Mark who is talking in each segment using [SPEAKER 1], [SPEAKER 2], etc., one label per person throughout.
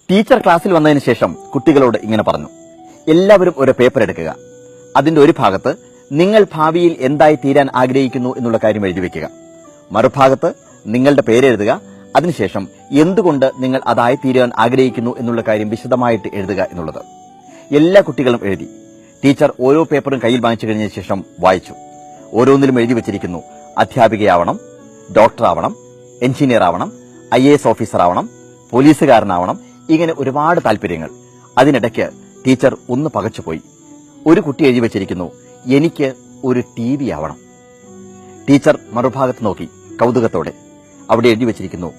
[SPEAKER 1] Teacher ക്ലാസ്സിൽ വന്നതിന് ശേഷം കുട്ടികളോട് ഇങ്ങനെ പറഞ്ഞു, എല്ലാവരും ഒരു പേപ്പർ എടുക്കുക. അതിന്റെ ഒരു ഭാഗത്ത് നിങ്ങൾ ഭാവിയിൽ എന്തായി തീരാൻ ആഗ്രഹിക്കുന്നു എന്നുള്ള കാര്യം എഴുതി വെക്കുക. മറുഭാഗത്ത് നിങ്ങളുടെ പേരെഴുതുക. അതിനുശേഷം എന്തുകൊണ്ട് നിങ്ങൾ അതായി തീരാൻ ആഗ്രഹിക്കുന്നു എന്നുള്ള കാര്യം വിശദമായിട്ട് എഴുതുക എന്നുള്ളത്. എല്ലാ കുട്ടികളും എഴുതി. ടീച്ചർ ഓരോ പേപ്പറും കയ്യിൽ വാങ്ങിച്ചു കഴിഞ്ഞ ശേഷം വായിച്ചു. ഓരോന്നിലും എഴുതി വെച്ചിരിക്കുന്നു, അധ്യാപികയാവണം, ഡോക്ടറാവണം, എഞ്ചിനീയർ ആവണം, IAS ഓഫീസർ ആവണം, പോലീസുകാരനാവണം, ഇങ്ങനെ ഒരുപാട് താല്പര്യങ്ങൾ. അതിനിടയ്ക്ക് ടീച്ചർ ഒന്ന് പകച്ചുപോയി. ഒരു കുട്ടി എഴുതി വെച്ചിരിക്കുന്നു, എനിക്ക് ഒരു TV ആവണം. ടീച്ചർ മറുഭാഗത്ത് നോക്കി കൗതുകത്തോടെ. അവിടെ എഴുതി വെച്ചിരിക്കുന്നു,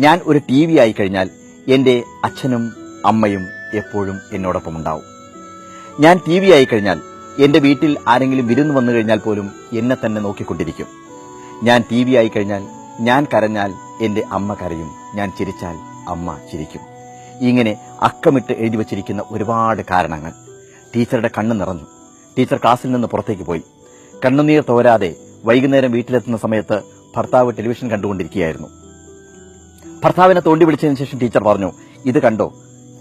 [SPEAKER 1] ഞാൻ ഒരു TV ആയി കഴിഞ്ഞാൽ എന്റെ അച്ഛനും അമ്മയും എപ്പോഴും എന്നോടൊപ്പം ഉണ്ടാവും. ഞാൻ TV ആയി കഴിഞ്ഞാൽ എന്റെ വീട്ടിൽ ആരെങ്കിലും വിരുന്ന് വന്നു കഴിഞ്ഞാൽ പോലും എന്നെ തന്നെ നോക്കിക്കൊണ്ടിരിക്കും. ഞാൻ TV ആയി കഴിഞ്ഞാൽ ഞാൻ കരഞ്ഞാൽ എന്റെ അമ്മ കരയും, ഞാൻ ചിരിച്ചാൽ അമ്മ ചിരിക്കും. ഇങ്ങനെ അക്കമിട്ട് എഴുതി വച്ചിരിക്കുന്ന ഒരുപാട് കാരണങ്ങൾ. ടീച്ചറുടെ കണ്ണ് നിറഞ്ഞു. ടീച്ചർ ക്ലാസ്സിൽ നിന്ന് പുറത്തേക്ക് പോയി. കണ്ണുനീർ തോരാതെ വൈകുന്നേരം വീട്ടിലെത്തുന്ന സമയത്ത് ഭർത്താവ് ടെലിവിഷൻ കണ്ടുകൊണ്ടിരിക്കുകയായിരുന്നു. ഭർത്താവിനെ തോണ്ടി വിളിച്ചതിന് ശേഷം ടീച്ചർ പറഞ്ഞു, ഇത് കണ്ടോ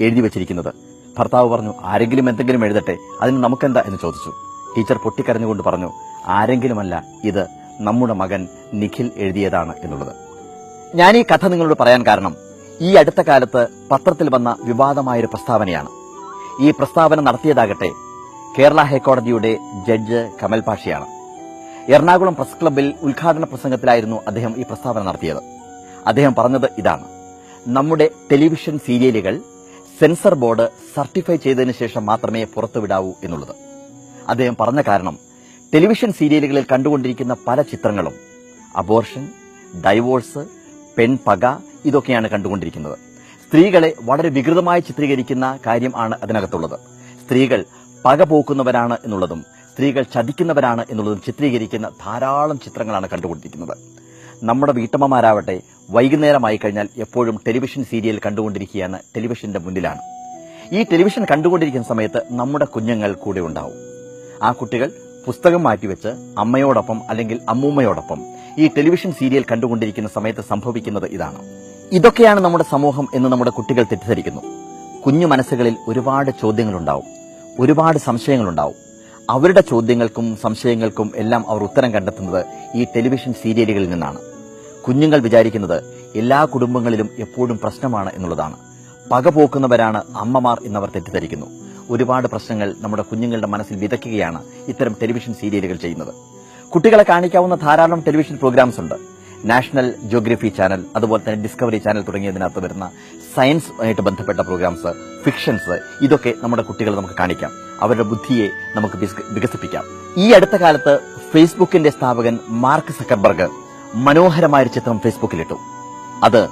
[SPEAKER 1] എഴുതി വെച്ചിരിക്കുന്നത്? ഭർത്താവ് പറഞ്ഞു, ആരെങ്കിലും എന്തെങ്കിലും എഴുതട്ടെ, അതിന് നമുക്കെന്താ എന്ന് ചോദിച്ചു. ടീച്ചർ പൊട്ടിക്കരഞ്ഞുകൊണ്ട് പറഞ്ഞു, ആരെങ്കിലുമല്ല, ഇത് നമ്മുടെ മകൻ നിഖിൽ എഴുതിയതാണ് എന്നുള്ളത്. ഞാൻ ഈ കഥ നിങ്ങളോട് പറയാൻ കാരണം ഈ അടുത്ത കാലത്ത് പത്രത്തിൽ വന്ന വിവാദമായൊരു പ്രസ്താവനയാണ്. ഈ പ്രസ്താവന നടത്തിയതാകട്ടെ കേരള ഹൈക്കോടതിയുടെ ജഡ്ജ് കമൽ പാഷയാണ്. എറണാകുളം പ്രസ് ക്ലബ്ബിൽ ഉദ്ഘാടന പ്രസംഗത്തിലായിരുന്നു അദ്ദേഹം ഈ പ്രസ്താവന നടത്തിയത്. അദ്ദേഹം പറഞ്ഞത് ഇതാണ്: നമ്മുടെ ടെലിവിഷൻ സീരിയലുകൾ സെൻസർ ബോർഡ് സർട്ടിഫൈ ചെയ്തതിനു ശേഷം മാത്രമേ പുറത്തുവിടാവൂ എന്നുള്ളത്. അദ്ദേഹം പറഞ്ഞ കാരണം, ടെലിവിഷൻ സീരിയലുകളിൽ കണ്ടുകൊണ്ടിരിക്കുന്ന പല ചിത്രങ്ങളും അബോർഷൻ, ഡൈവോഴ്സ്, പെൺപക ഇതൊക്കെയാണ് കണ്ടുകൊണ്ടിരിക്കുന്നത്. സ്ത്രീകളെ വളരെ വികൃതമായി ചിത്രീകരിക്കുന്ന കാര്യം ആണ് അതിനകത്തുള്ളത്. സ്ത്രീകൾ പക പോക്കുന്നവരാണ് എന്നുള്ളതും സ്ത്രീകൾ ചതിക്കുന്നവരാണ് എന്നുള്ളതും ചിത്രീകരിക്കുന്ന ധാരാളം ചിത്രങ്ങളാണ് കണ്ടുകൊണ്ടിരിക്കുന്നത്. നമ്മുടെ വീട്ടമ്മമാരാവട്ടെ വൈകുന്നേരമായി കഴിഞ്ഞാൽ എപ്പോഴും ടെലിവിഷൻ സീരിയൽ കണ്ടുകൊണ്ടിരിക്കുകയാണ്, ടെലിവിഷന്റെ മുന്നിലാണ്. ഈ ടെലിവിഷൻ കണ്ടുകൊണ്ടിരിക്കുന്ന സമയത്ത് നമ്മുടെ കുഞ്ഞുങ്ങൾ കൂടെ ഉണ്ടാവും. ആ കുട്ടികൾ പുസ്തകം മാറ്റിവെച്ച് അമ്മയോടൊപ്പം അല്ലെങ്കിൽ അമ്മൂമ്മയോടൊപ്പം ഈ ടെലിവിഷൻ സീരിയൽ കണ്ടുകൊണ്ടിരിക്കുന്ന സമയത്ത് സംഭവിക്കുന്നത് ഇതാണ്. ഇതൊക്കെയാണ് നമ്മുടെ സമൂഹം എന്ന് നമ്മുടെ കുട്ടികൾ തെറ്റിദ്ധരിക്കുന്നു. കുഞ്ഞു മനസ്സുകളിൽ ഒരുപാട് ചോദ്യങ്ങളുണ്ടാവും, ഒരുപാട് സംശയങ്ങളുണ്ടാവും. അവരുടെ ചോദ്യങ്ങൾക്കും സംശയങ്ങൾക്കും എല്ലാം അവർ ഉത്തരം കണ്ടെത്തുന്നത് ഈ ടെലിവിഷൻ സീരിയലുകളിൽ നിന്നാണ്. കുഞ്ഞുങ്ങൾ വിചാരിക്കുന്നത് എല്ലാ കുടുംബങ്ങളിലും എപ്പോഴും പ്രശ്നമാണ് എന്നുള്ളതാണ്. പകപോക്കുന്നവരാണ് അമ്മമാർ എന്നവർ തെറ്റിദ്ധരിക്കുന്നു. ഒരുപാട് പ്രശ്നങ്ങൾ നമ്മുടെ കുഞ്ഞുങ്ങളുടെ മനസ്സിൽ വിതയ്ക്കുകയാണ് ഇത്തരം ടെലിവിഷൻ സീരിയലുകൾ ചെയ്യുന്നത്. കുട്ടികളെ കാണിക്കാവുന്ന ധാരാളം ടെലിവിഷൻ പ്രോഗ്രാംസ് ഉണ്ട്. നാഷണൽ ജിയോഗ്രഫി ചാനൽ, അതുപോലെ തന്നെ ഡിസ്കവറി ചാനൽ തുടങ്ങിയതിനകത്ത് വരുന്ന സയൻസ് ആയിട്ട് ബന്ധപ്പെട്ട പ്രോഗ്രാംസ്, ഫിക്ഷൻസ്, ഇതൊക്കെ നമ്മുടെ കുട്ടികളെ നമുക്ക് കാണിക്കാം. അവരുടെ ബുദ്ധിയെ നമുക്ക് വികസിപ്പിക്കാം. ഈ അടുത്ത കാലത്ത് ഫേസ്ബുക്കിന്റെ സ്ഥാപകൻ മാർക്ക് സക്കർബർഗ് മനോഹരമായൊരു ചിത്രം ഫേസ്ബുക്കിലിട്ടു. അത്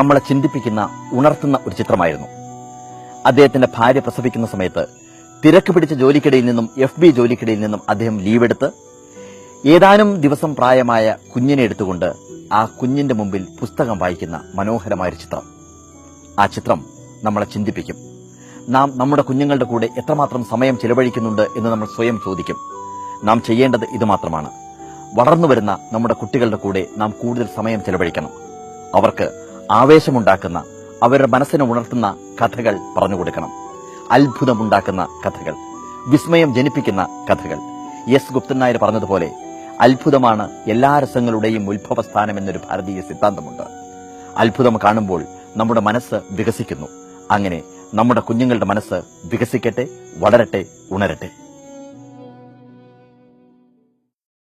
[SPEAKER 1] നമ്മളെ ചിന്തിപ്പിക്കുന്ന, ഉണർത്തുന്ന ഒരു ചിത്രമായിരുന്നു. അദ്ദേഹത്തിന്റെ ഭാര്യ പ്രസവിക്കുന്ന സമയത്ത് തിരക്ക് പിടിച്ച ജോലിക്കിടയിൽ നിന്നും FB ജോലിക്കിടയിൽ നിന്നും അദ്ദേഹം ലീവെടുത്ത് ഏതാനും ദിവസം പ്രായമായ കുഞ്ഞിനെ എടുത്തുകൊണ്ട് ആ കുഞ്ഞിന്റെ മുമ്പിൽ പുസ്തകം വായിക്കുന്ന മനോഹരമായൊരു ചിത്രം. ആ ചിത്രം നമ്മളെ ചിന്തിപ്പിക്കും. നാം നമ്മുടെ കുഞ്ഞുങ്ങളുടെ കൂടെ എത്രമാത്രം സമയം ചെലവഴിക്കുന്നുണ്ട് എന്ന് നമ്മൾ സ്വയം ചോദിക്കും. നാം ചെയ്യേണ്ടത് ഇതുമാത്രമാണ്: വളർന്നുവരുന്ന നമ്മുടെ കുട്ടികളുടെ കൂടെ നാം കൂടുതൽ സമയം ചെലവഴിക്കണം. അവർക്ക് ആവേശമുണ്ടാക്കുന്ന, അവരുടെ മനസ്സിനെ ഉണർത്തുന്ന കഥകൾ പറഞ്ഞുകൊടുക്കണം. അത്ഭുതമുണ്ടാക്കുന്ന കഥകൾ, വിസ്മയം ജനിപ്പിക്കുന്ന കഥകൾ. S. ഗുപ്തൻ നായർ പറഞ്ഞതുപോലെ, അത്ഭുതമാണ് എല്ലാ രസങ്ങളുടെയും ഉത്ഭവസ്ഥാനം എന്നൊരു ഭാരതീയ സിദ്ധാന്തമുണ്ട്. അത്ഭുതം കാണുമ്പോൾ നമ്മുടെ മനസ്സ് വികസിക്കുന്നു. അങ്ങനെ നമ്മുടെ കുഞ്ഞുങ്ങളുടെ മനസ്സ് വികസിക്കട്ടെ, വളരട്ടെ, ഉണരട്ടെ.